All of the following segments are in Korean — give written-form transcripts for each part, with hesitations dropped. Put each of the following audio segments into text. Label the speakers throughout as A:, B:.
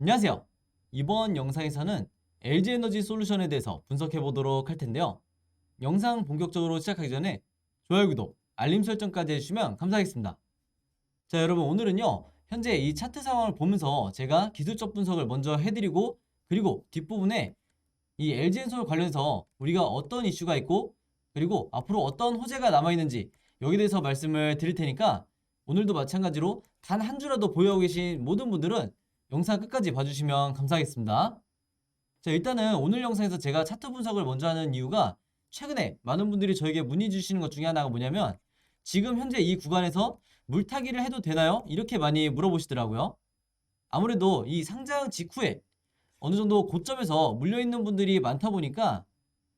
A: 안녕하세요. 이번 영상에서는 LG에너지 솔루션에 대해서 분석해 보도록 할 텐데요. 영상 본격적으로 시작하기 전에 좋아요, 구독, 알림 설정까지 해주시면 감사하겠습니다. 자, 여러분, 오늘은요, 현재 이 차트 상황을 보면서 제가 기술적 분석을 먼저 해드리고, 그리고 뒷부분에 이 LG엔솔 관련해서 우리가 어떤 이슈가 있고, 그리고 앞으로 어떤 호재가 남아있는지 여기에 대해서 말씀을 드릴 테니까, 오늘도 마찬가지로 단 한 주라도 보유하고 계신 모든 분들은 영상 끝까지 봐주시면 감사하겠습니다. 자, 일단은 오늘 영상에서 제가 차트 분석을 먼저 하는 이유가, 최근에 많은 분들이 저에게 문의 주시는 것 중에 하나가 뭐냐면, 지금 현재 이 구간에서 물타기를 해도 되나요? 이렇게 많이 물어보시더라고요. 아무래도 이 상장 직후에 어느 정도 고점에서 물려있는 분들이 많다 보니까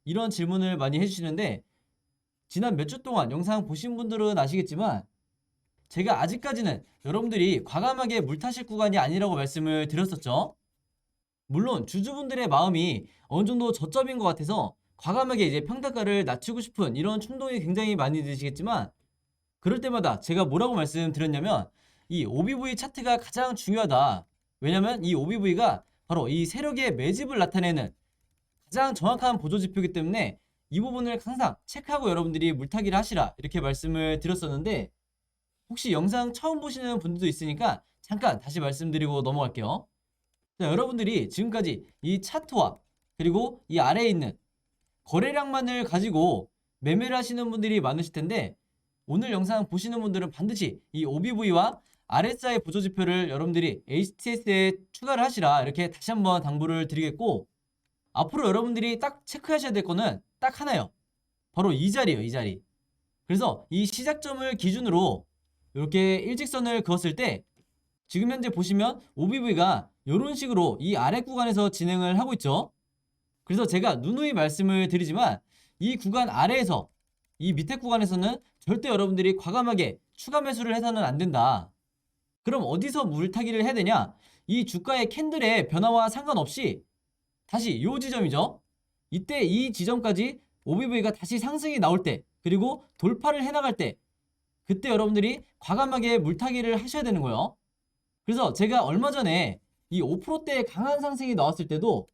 A: 이런 질문을 많이 해주시는데, 지난 몇 주 동안 영상 보신 분들은 아시겠지만, 제가 아직까지는 여러분들이 과감하게 물타실 구간이 아니라고 말씀을 드렸었죠. 물론 주주분들의 마음이 어느 정도 저점인 것 같아서 과감하게 이제 평단가를 낮추고 싶은 이런 충동이 굉장히 많이 드시겠지만, 그럴 때마다 제가 뭐라고 말씀드렸냐면, 이 OBV 차트가 가장 중요하다. 왜냐면 이 OBV가 바로 이 세력의 매집을 나타내는 가장 정확한 보조지표이기 때문에 이 부분을 항상 체크하고 여러분들이 물타기를 하시라, 이렇게 말씀을 드렸었는데, 혹시 영상 처음 보시는 분들도 있으니까 잠깐 다시 말씀드리고 넘어갈게요. 자, 여러분들이 지금까지 이 차트와 그리고 이 아래에 있는 거래량만을 가지고 매매를 하시는 분들이 많으실 텐데, 오늘 영상 보시는 분들은 반드시 이 OBV와 RSI 보조지표를 여러분들이 HTS에 추가를 하시라, 이렇게 다시 한번 당부를 드리겠고, 앞으로 여러분들이 딱 체크하셔야 될 거는 딱 하나요. 바로 이 자리예요, 이 자리. 그래서 이 시작점을 기준으로 이렇게 일직선을 그었을 때, 지금 현재 보시면 OBV가 이런 식으로 이 아래 구간에서 진행을 하고 있죠. 그래서 제가 누누이 말씀을 드리지만, 이 구간 아래에서 이 밑에 구간에서는 절대 여러분들이 과감하게 추가 매수를 해서는 안 된다. 그럼 어디서 물타기를 해야 되냐? 이 주가의 캔들의 변화와 상관없이 다시 이 지점이죠. 이때 이 지점까지 OBV가 다시 상승이 나올 때, 그리고 돌파를 해나갈 때, 그때 여러분들이 과감하게 물타기를 하셔야 되는 거예요. 그래서 제가 얼마 전에 이 5%대 강한 상승이 나왔을 때도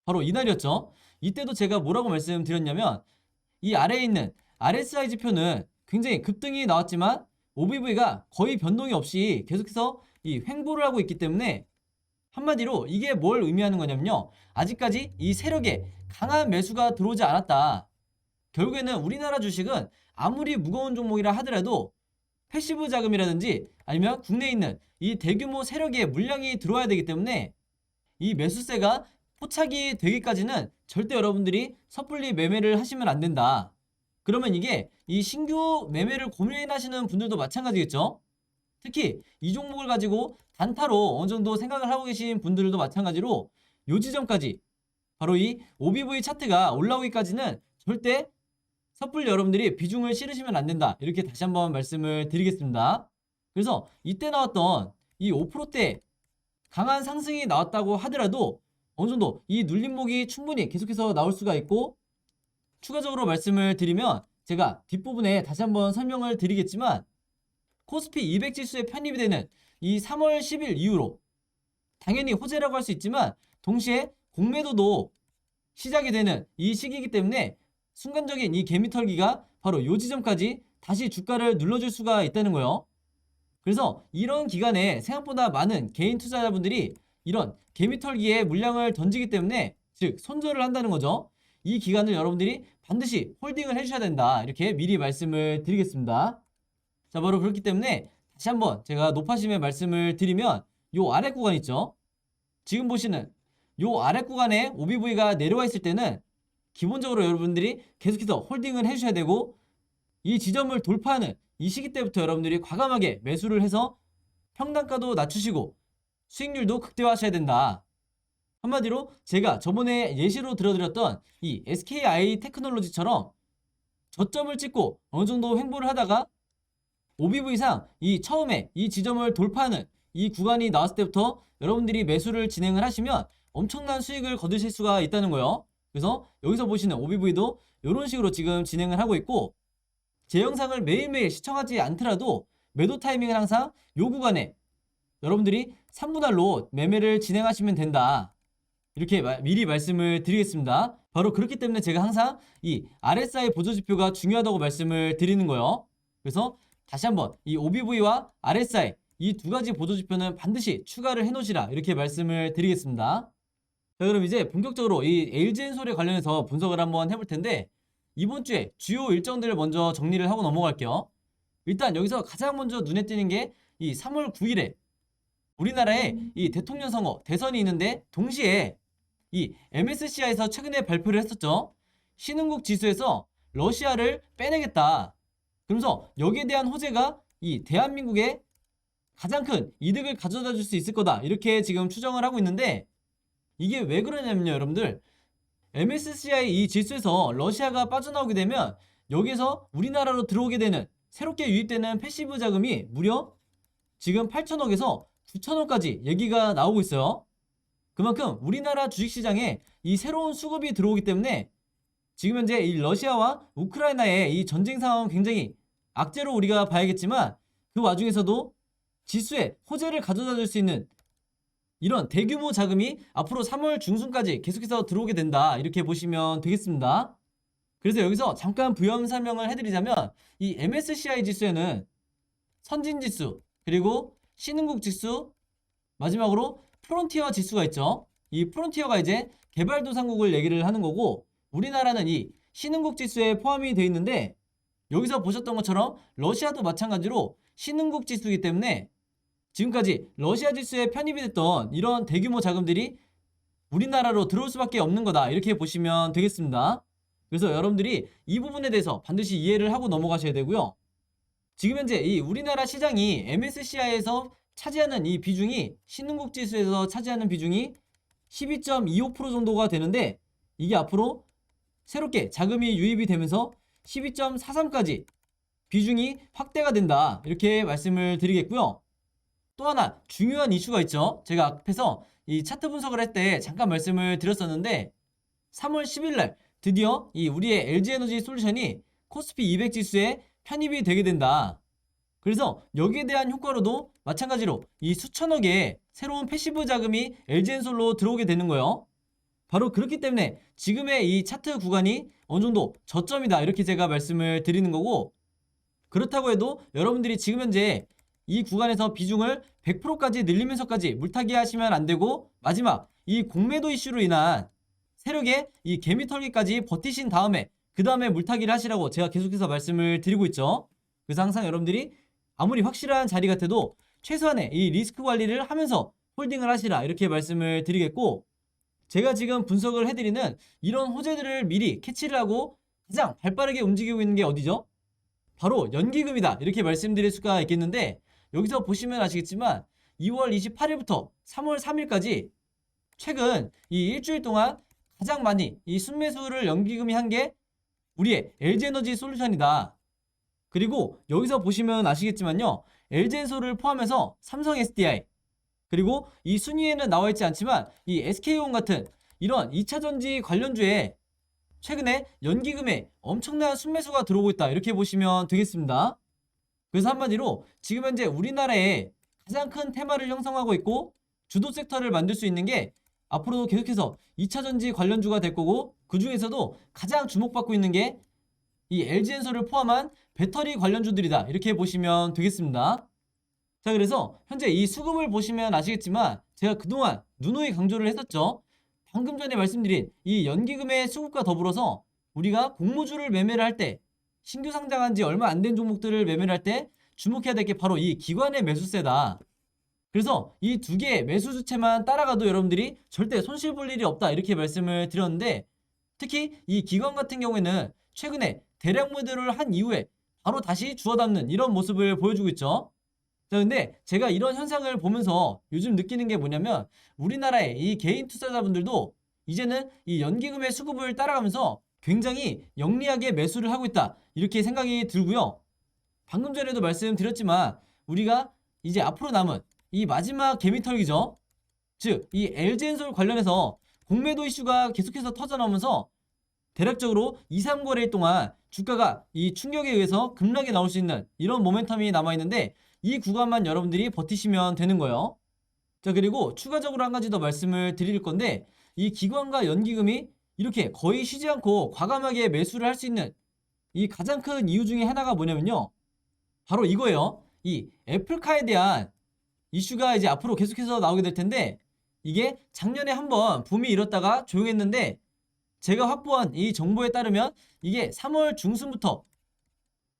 A: 바로 이날이었죠. 이때도 제가 뭐라고 말씀드렸냐면, 이 아래에 있는 RSI 지표는 굉장히 급등이 나왔지만 OBV가 거의 변동이 없이 계속해서 이 횡보를 하고 있기 때문에, 한마디로 이게 뭘 의미하는 거냐면요, 아직까지 이 세력에 강한 매수가 들어오지 않았다. 결국에는 우리나라 주식은 아무리 무거운 종목이라 하더라도 패시브 자금이라든지 아니면 국내에 있는 이 대규모 세력의 물량이 들어와야 되기 때문에, 이 매수세가 포착이 되기까지는 절대 여러분들이 섣불리 매매를 하시면 안 된다. 그러면 이게 이 신규 매매를 고민하시는 분들도 마찬가지겠죠. 특히 이 종목을 가지고 단타로 어느 정도 생각을 하고 계신 분들도 마찬가지로, 요 지점까지 바로 이 OBV 차트가 올라오기까지는 절대 섣불리 여러분들이 비중을 실으시면 안 된다, 이렇게 다시 한번 말씀을 드리겠습니다. 그래서 이때 나왔던 이 5%대 강한 상승이 나왔다고 하더라도 어느 정도 이 눌림목이 충분히 계속해서 나올 수가 있고, 추가적으로 말씀을 드리면 제가 뒷부분에 다시 한번 설명을 드리겠지만, 코스피 200 지수에 편입이 되는 이 3월 10일 이후로 당연히 호재라고 할 수 있지만, 동시에 공매도도 시작이 되는 이 시기이기 때문에 순간적인 이 개미털기가 바로 요 지점까지 다시 주가를 눌러줄 수가 있다는 거예요. 그래서 이런 기간에 생각보다 많은 개인 투자자분들이 이런 개미털기에 물량을 던지기 때문에, 즉 손절을 한다는 거죠. 이 기간을 여러분들이 반드시 홀딩을 해주셔야 된다, 이렇게 미리 말씀을 드리겠습니다. 자, 바로 그렇기 때문에 다시 한번 제가 높아심에 말씀을 드리면, 요 아래 구간 있죠. 지금 보시는 요 아래 구간에 OBV가 내려와 있을 때는 기본적으로 여러분들이 계속해서 홀딩을 해주셔야 되고, 이 지점을 돌파하는 이 시기 때부터 여러분들이 과감하게 매수를 해서 평단가도 낮추시고 수익률도 극대화하셔야 된다. 한마디로 제가 저번에 예시로 들어드렸던 이 SKI 테크놀로지처럼 저점을 찍고 어느 정도 횡보를 하다가 OBV상 이 처음에 이 지점을 돌파하는 이 구간이 나왔을 때부터 여러분들이 매수를 진행을 하시면 엄청난 수익을 거두실 수가 있다는 거예요. 그래서 여기서 보시는 OBV도 이런 식으로 지금 진행을 하고 있고, 제 영상을 매일매일 시청하지 않더라도 매도 타이밍은 항상 요 구간에 여러분들이 3분할로 매매를 진행하시면 된다. 이렇게 미리 말씀을 드리겠습니다. 바로 그렇기 때문에 제가 항상 이 RSI 보조지표가 중요하다고 말씀을 드리는 거예요. 그래서 다시 한번 이 OBV와 RSI 이 두 가지 보조지표는 반드시 추가를 해놓으시라 이렇게 말씀을 드리겠습니다. 자, 그럼 이제 본격적으로 이 LG엔솔에 관련해서 분석을 한번 해볼 텐데 이번 주에 주요 일정들을 먼저 정리를 하고 넘어갈게요. 일단 여기서 가장 먼저 눈에 띄는 게 이 3월 9일에 우리나라에 이 대통령 선거 대선이 있는데 동시에 이 MSCI에서 최근에 발표를 했었죠. 신흥국 지수에서 러시아를 빼내겠다. 그러면서 여기에 대한 호재가 이 대한민국에 가장 큰 이득을 가져다 줄 수 있을 거다. 이렇게 지금 추정을 하고 있는데 이게 왜 그러냐면요, 여러분들. MSCI 이 지수에서 러시아가 빠져나오게 되면 여기서 우리나라로 들어오게 되는 새롭게 유입되는 패시브 자금이 무려 지금 8천억에서 9천억까지 얘기가 나오고 있어요. 그만큼 우리나라 주식시장에 이 새로운 수급이 들어오기 때문에 지금 현재 이 러시아와 우크라이나의 이 전쟁 상황은 굉장히 악재로 우리가 봐야겠지만 그 와중에서도 지수에 호재를 가져다 줄 수 있는 이런 대규모 자금이 앞으로 3월 중순까지 계속해서 들어오게 된다. 이렇게 보시면 되겠습니다. 그래서 여기서 잠깐 부연 설명을 해드리자면 이 MSCI 지수에는 선진지수 그리고 신흥국 지수 마지막으로 프론티어 지수가 있죠. 이 프론티어가 이제 개발도상국을 얘기를 하는 거고 우리나라는 이 신흥국 지수에 포함이 되어 있는데 여기서 보셨던 것처럼 러시아도 마찬가지로 신흥국 지수이기 때문에 지금까지 러시아 지수에 편입이 됐던 이런 대규모 자금들이 우리나라로 들어올 수밖에 없는 거다. 이렇게 보시면 되겠습니다. 그래서 여러분들이 이 부분에 대해서 반드시 이해를 하고 넘어가셔야 되고요. 지금 현재 이 우리나라 시장이 MSCI에서 차지하는 이 비중이 신흥국 지수에서 차지하는 비중이 12.25% 정도가 되는데 이게 앞으로 새롭게 자금이 유입이 되면서 12.43까지 비중이 확대가 된다. 이렇게 말씀을 드리겠고요. 또 하나 중요한 이슈가 있죠. 제가 앞에서 이 차트 분석을 할 때 잠깐 말씀을 드렸었는데 3월 10일 날 드디어 이 우리의 LG에너지 솔루션이 코스피 200 지수에 편입이 되게 된다. 그래서 여기에 대한 효과로도 마찬가지로 이 수천억의 새로운 패시브 자금이 LG엔솔로 들어오게 되는 거예요. 바로 그렇기 때문에 지금의 이 차트 구간이 어느 정도 저점이다. 이렇게 제가 말씀을 드리는 거고 그렇다고 해도 여러분들이 지금 현재 이 구간에서 비중을 100%까지 늘리면서까지 물타기 하시면 안 되고 마지막 이 공매도 이슈로 인한 세력의 이 개미털기까지 버티신 다음에 그 다음에 물타기를 하시라고 제가 계속해서 말씀을 드리고 있죠. 그래서 항상 여러분들이 아무리 확실한 자리 같아도 최소한의 이 리스크 관리를 하면서 홀딩을 하시라 이렇게 말씀을 드리겠고 제가 지금 분석을 해드리는 이런 호재들을 미리 캐치를 하고 가장 발빠르게 움직이고 있는 게 어디죠? 바로 연기금이다 이렇게 말씀드릴 수가 있겠는데 여기서 보시면 아시겠지만 2월 28일부터 3월 3일까지 최근 이 일주일 동안 가장 많이 이 순매수를 연기금이 한 게 우리의 LG에너지 솔루션이다. 그리고 여기서 보시면 아시겠지만요. LG엔솔을 포함해서 삼성 SDI 그리고 이 순위에는 나와 있지 않지만 이 SK온 같은 이런 2차전지 관련주에 최근에 연기금에 엄청난 순매수가 들어오고 있다. 이렇게 보시면 되겠습니다. 그래서 한마디로 지금 현재 우리나라에 가장 큰 테마를 형성하고 있고 주도 섹터를 만들 수 있는 게 앞으로도 계속해서 2차전지 관련주가 될 거고 그 중에서도 가장 주목받고 있는 게 이 LG엔솔을 포함한 배터리 관련주들이다. 이렇게 보시면 되겠습니다. 자, 그래서 현재 이 수급을 보시면 아시겠지만 제가 그동안 누누이 강조를 했었죠. 방금 전에 말씀드린 이 연기금의 수급과 더불어서 우리가 공모주를 매매를 할 때 신규 상장한 지 얼마 안 된 종목들을 매매를 할 때 주목해야 될 게 바로 이 기관의 매수세다. 그래서 이 두 개의 매수 주체만 따라가도 여러분들이 절대 손실 볼 일이 없다. 이렇게 말씀을 드렸는데 특히 이 기관 같은 경우에는 최근에 대량 매도를 한 이후에 바로 다시 주워 담는 이런 모습을 보여주고 있죠. 자, 근데 제가 이런 현상을 보면서 요즘 느끼는 게 뭐냐면 우리나라의 이 개인 투자자분들도 이제는 이 연기금의 수급을 따라가면서 굉장히 영리하게 매수를 하고 있다. 이렇게 생각이 들고요. 방금 전에도 말씀드렸지만 우리가 이제 앞으로 남은 이 마지막 개미털기죠. 즉, 이 LG엔솔 관련해서 공매도 이슈가 계속해서 터져나오면서 대략적으로 2, 3거래일 동안 주가가 이 충격에 의해서 급락이 나올 수 있는 이런 모멘텀이 남아있는데 이 구간만 여러분들이 버티시면 되는 거예요. 자, 그리고 추가적으로 한 가지 더 말씀을 드릴 건데, 이 기관과 연기금이 이렇게 거의 쉬지 않고 과감하게 매수를 할 수 있는 이 가장 큰 이유 중에 하나가 뭐냐면요, 바로 이거예요. 이 애플카에 대한 이슈가 이제 앞으로 계속해서 나오게 될 텐데, 이게 작년에 한번 붐이 일었다가 조용했는데, 제가 확보한 이 정보에 따르면 이게 3월 중순부터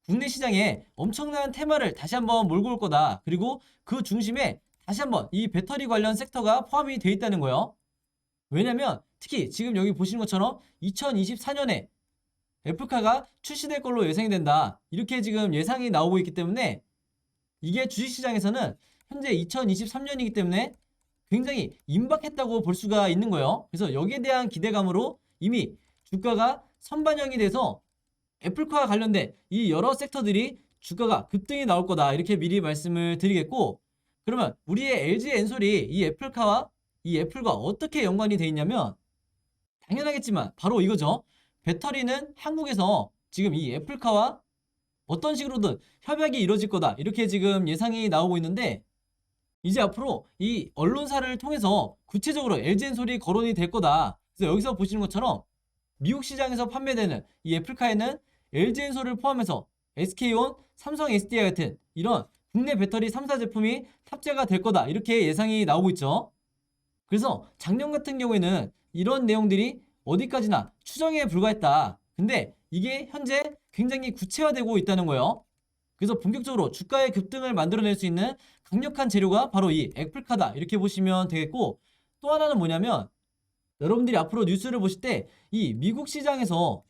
A: 국내 시장에 엄청난 테마를 다시 한번 몰고 올 거다. 그리고 그 중심에 다시 한번 이 배터리 관련 섹터가 포함이 되어 있다는 거예요. 왜냐면 특히 지금 여기 보시는 것처럼 2024년에 애플카가 출시될 걸로 예상이 된다. 이렇게 지금 예상이 나오고 있기 때문에 이게 주식시장에서는 현재 2023년이기 때문에 굉장히 임박했다고 볼 수가 있는 거예요. 그래서 여기에 대한 기대감으로 이미 주가가 선반영이 돼서 애플카와 관련된 이 여러 섹터들이 주가가 급등이 나올 거다. 이렇게 미리 말씀을 드리겠고, 그러면 우리의 LG 엔솔이 이 애플카와 이 애플과 어떻게 연관이 돼 있냐면, 당연하겠지만 바로 이거죠. 배터리는 한국에서 지금 이 애플카와 어떤 식으로든 협약이 이루어질 거다. 이렇게 지금 예상이 나오고 있는데, 이제 앞으로 이 언론사를 통해서 구체적으로 LG엔솔이 거론이 될 거다. 그래서 여기서 보시는 것처럼 미국 시장에서 판매되는 이 애플카에는 LG엔솔을 포함해서 SK온, 삼성 SDI 같은 이런 국내 배터리 3사 제품이 탑재가 될 거다. 이렇게 예상이 나오고 있죠. 그래서 작년 같은 경우에는 이런 내용들이 어디까지나 추정에 불과했다. 근데 이게 현재 굉장히 구체화되고 있다는 거예요. 그래서 본격적으로 주가의 급등을 만들어낼 수 있는 강력한 재료가 바로 이 애플카다. 이렇게 보시면 되겠고, 또 하나는 뭐냐면, 여러분들이 앞으로 뉴스를 보실 때 이 미국 시장에서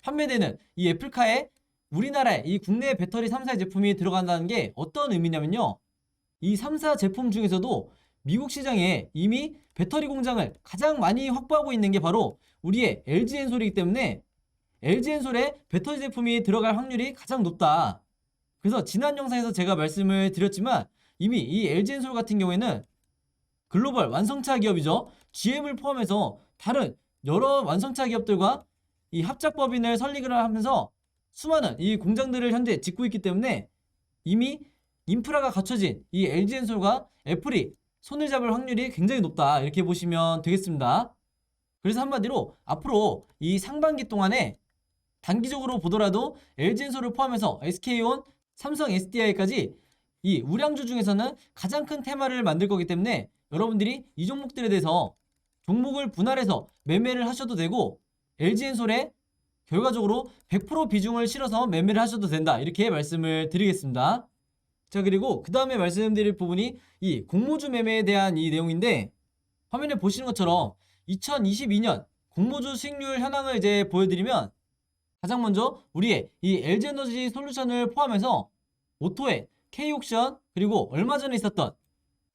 A: 판매되는 이 애플카에 우리나라의 이 국내 배터리 3사 제품이 들어간다는 게 어떤 의미냐면요, 이 3사 제품 중에서도 미국 시장에 이미 배터리 공장을 가장 많이 확보하고 있는 게 바로 우리의 LG엔솔이기 때문에 LG엔솔에 배터리 제품이 들어갈 확률이 가장 높다. 그래서 지난 영상에서 제가 말씀을 드렸지만 이미 이 LG엔솔 같은 경우에는 글로벌 완성차 기업이죠. GM을 포함해서 다른 여러 완성차 기업들과 이 합작법인을 설립을 하면서 수많은 이 공장들을 현재 짓고 있기 때문에 이미 인프라가 갖춰진 이 LG엔솔과 애플이 손을 잡을 확률이 굉장히 높다. 이렇게 보시면 되겠습니다. 그래서 한마디로 앞으로 이 상반기 동안에 단기적으로 보더라도 LG엔솔을 포함해서 SK온, 삼성 SDI까지 이 우량주 중에서는 가장 큰 테마를 만들 거기 때문에 여러분들이 이 종목들에 대해서 종목을 분할해서 매매를 하셔도 되고, LG엔솔에 결과적으로 100% 비중을 실어서 매매를 하셔도 된다. 이렇게 말씀을 드리겠습니다. 자, 그리고 그 다음에 말씀드릴 부분이 이 공모주 매매에 대한 이 내용인데, 화면에 보시는 것처럼 2022년 공모주 수익률 현황을 이제 보여드리면, 가장 먼저 우리의 이 LG에너지 솔루션을 포함해서 오토엔, K옥션, 그리고 얼마 전에 있었던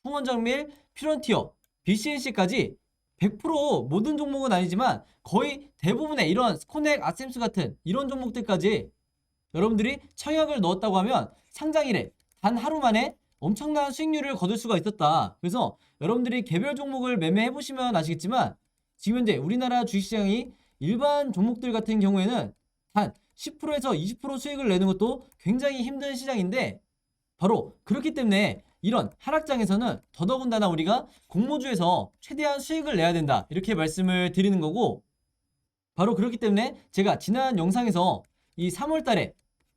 A: 풍원정밀, 퓨런티어, BCNC까지 100% 모든 종목은 아니지만 거의 대부분의 이런 스코넥, 아셈스 같은 이런 종목들까지 여러분들이 청약을 넣었다고 하면 상장일에 단 하루 만에 엄청난 수익률을 거둘 수가 있었다. 그래서 여러분들이 개별 종목을 매매해 보시면 아시겠지만 지금 현재 우리나라 주식시장이 일반 종목들 같은 경우에는 단 10%에서 20% 수익을 내는 것도 굉장히 힘든 시장인데, 바로 그렇기 때문에 이런 하락장에서는 더더군다나 우리가 공모주에서 최대한 수익을 내야 된다. 이렇게 말씀을 드리는 거고, 바로 그렇기 때문에 제가 지난 영상에서 이 3월 달에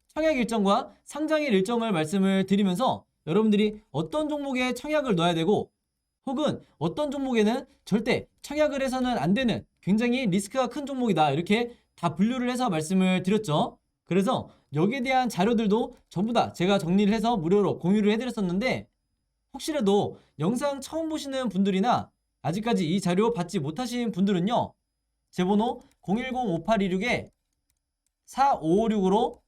A: 청약 일정과 상장일 일정을 말씀을 드리면서 여러분들이 어떤 종목에 청약을 넣어야 되고, 혹은 어떤 종목에는 절대 청약을 해서는 안 되는 굉장히 리스크가 큰 종목이다. 이렇게 다 분류를 해서 말씀을 드렸죠. 그래서 여기에 대한 자료들도 전부 다 제가 정리를 해서 무료로 공유를 해드렸었는데, 혹시라도 영상 처음 보시는 분들이나 아직까지 이 자료 받지 못하신 분들은요, 제 번호 010-5826-4556으로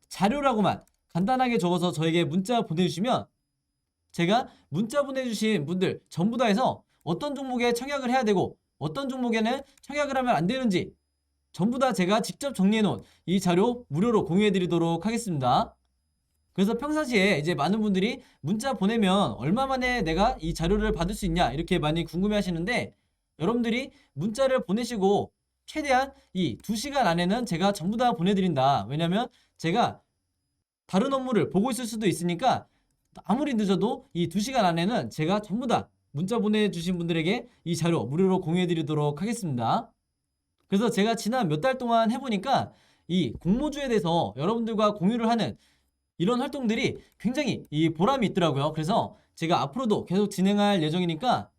A: 자료라고만 간단하게 적어서 저에게 문자 보내주시면 제가 문자 보내주신 분들 전부 다 해서 어떤 종목에 청약을 해야 되고 어떤 종목에는 청약을 하면 안 되는지 전부 다 제가 직접 정리해 놓은 이 자료 무료로 공유해 드리도록 하겠습니다. 그래서 평상시에 이제 많은 분들이 문자 보내면 얼마 만에 내가 이 자료를 받을 수 있냐 이렇게 많이 궁금해 하시는데, 여러분들이 문자를 보내시고 최대한 이 2시간 안에는 제가 전부 다 보내드린다. 왜냐면 제가 다른 업무를 보고 있을 수도 있으니까 아무리 늦어도 이 2시간 안에는 제가 전부 다 문자 보내주신 분들에게 이 자료 무료로 공유해드리도록 하겠습니다. 그래서 제가 지난 몇 달 동안 해보니까 이 공모주에 대해서 여러분들과 공유를 하는 이런 활동들이 굉장히 이 보람이 있더라고요. 그래서 제가 앞으로도 계속 진행할 예정이니까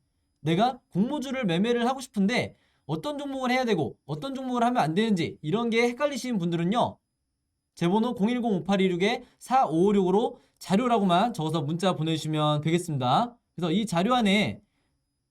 A: 내가 공모주를 매매를 하고 싶은데 어떤 종목을 해야 되고 어떤 종목을 하면 안 되는지 이런 게 헷갈리시는 분들은요. 제 번호 010-5826-4556으로 자료라고만 적어서 문자 보내주시면 되겠습니다. 그래서 이 자료 안에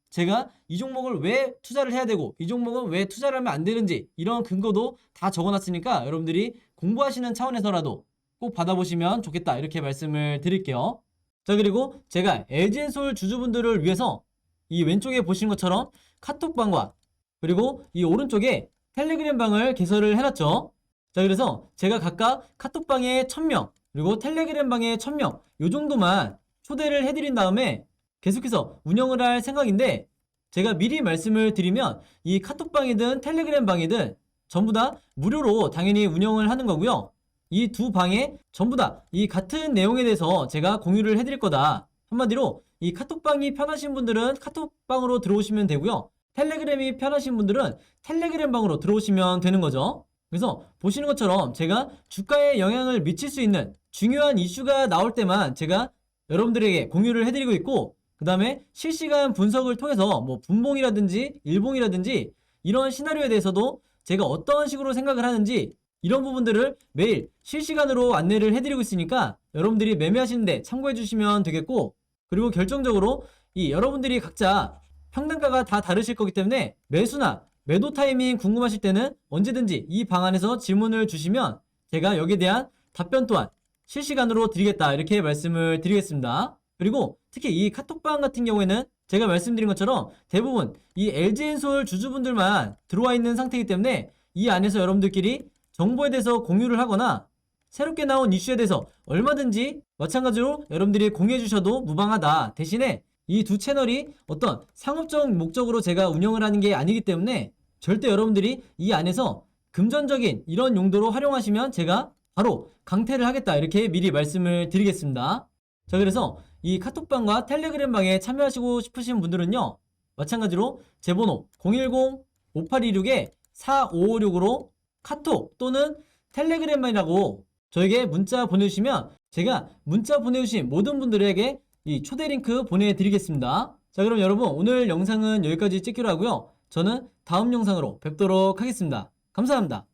A: 제가 이 종목을 왜 투자를 해야 되고 이 종목은 왜 투자를 하면 안 되는지 이런 근거도 다 적어놨으니까 여러분들이 공부하시는 차원에서라도 꼭 받아보시면 좋겠다 이렇게 말씀을 드릴게요. 자, 그리고 제가 LG엔솔 주주분들을 위해서 이 왼쪽에 보시는 것처럼 카톡방과 그리고 이 오른쪽에 텔레그램 방을 개설을 해놨죠. 자, 그래서 제가 각각 카톡방에 1000명 그리고 텔레그램 방에 1000명 요 정도만 초대를 해드린 다음에 계속해서 운영을 할 생각인데, 제가 미리 말씀을 드리면 이 카톡방이든 텔레그램 방이든 전부 다 무료로 당연히 운영을 하는 거고요. 이 두 방에 전부 다 이 같은 내용에 대해서 제가 공유를 해드릴 거다. 한마디로 이 카톡방이 편하신 분들은 카톡방으로 들어오시면 되고요. 텔레그램이 편하신 분들은 텔레그램 방으로 들어오시면 되는 거죠. 그래서 보시는 것처럼 제가 주가에 영향을 미칠 수 있는 중요한 이슈가 나올 때만 제가 여러분들에게 공유를 해드리고 있고, 그 다음에 실시간 분석을 통해서 뭐 분봉이라든지 일봉이라든지 이런 시나리오에 대해서도 제가 어떤 식으로 생각을 하는지 이런 부분들을 매일 실시간으로 안내를 해드리고 있으니까 여러분들이 매매하시는데 참고해 주시면 되겠고, 그리고 결정적으로 이 여러분들이 각자 평단가가 다 다르실 거기 때문에 매수나 매도 타이밍 궁금하실 때는 언제든지 이 방 안에서 질문을 주시면 제가 여기에 대한 답변 또한 실시간으로 드리겠다 이렇게 말씀을 드리겠습니다. 그리고 특히 이 카톡방 같은 경우에는 제가 말씀드린 것처럼 대부분 이 LG엔솔 주주분들만 들어와 있는 상태이기 때문에 이 안에서 여러분들끼리 정보에 대해서 공유를 하거나 새롭게 나온 이슈에 대해서 얼마든지 마찬가지로 여러분들이 공유해 주셔도 무방하다. 대신에 이 두 채널이 어떤 상업적 목적으로 제가 운영을 하는 게 아니기 때문에 절대 여러분들이 이 안에서 금전적인 이런 용도로 활용하시면 제가 바로 강퇴를 하겠다 이렇게 미리 말씀을 드리겠습니다. 자, 그래서 이 카톡방과 텔레그램 방에 참여하시고 싶으신 분들은요, 마찬가지로 제 번호 010-5826-4556으로 카톡 또는 텔레그램이라고 저에게 문자 보내주시면 제가 문자 보내주신 모든 분들에게 이 초대 링크 보내드리겠습니다. 자, 그럼 여러분 오늘 영상은 여기까지 찍기로 하고요. 저는 다음 영상으로 뵙도록 하겠습니다. 감사합니다.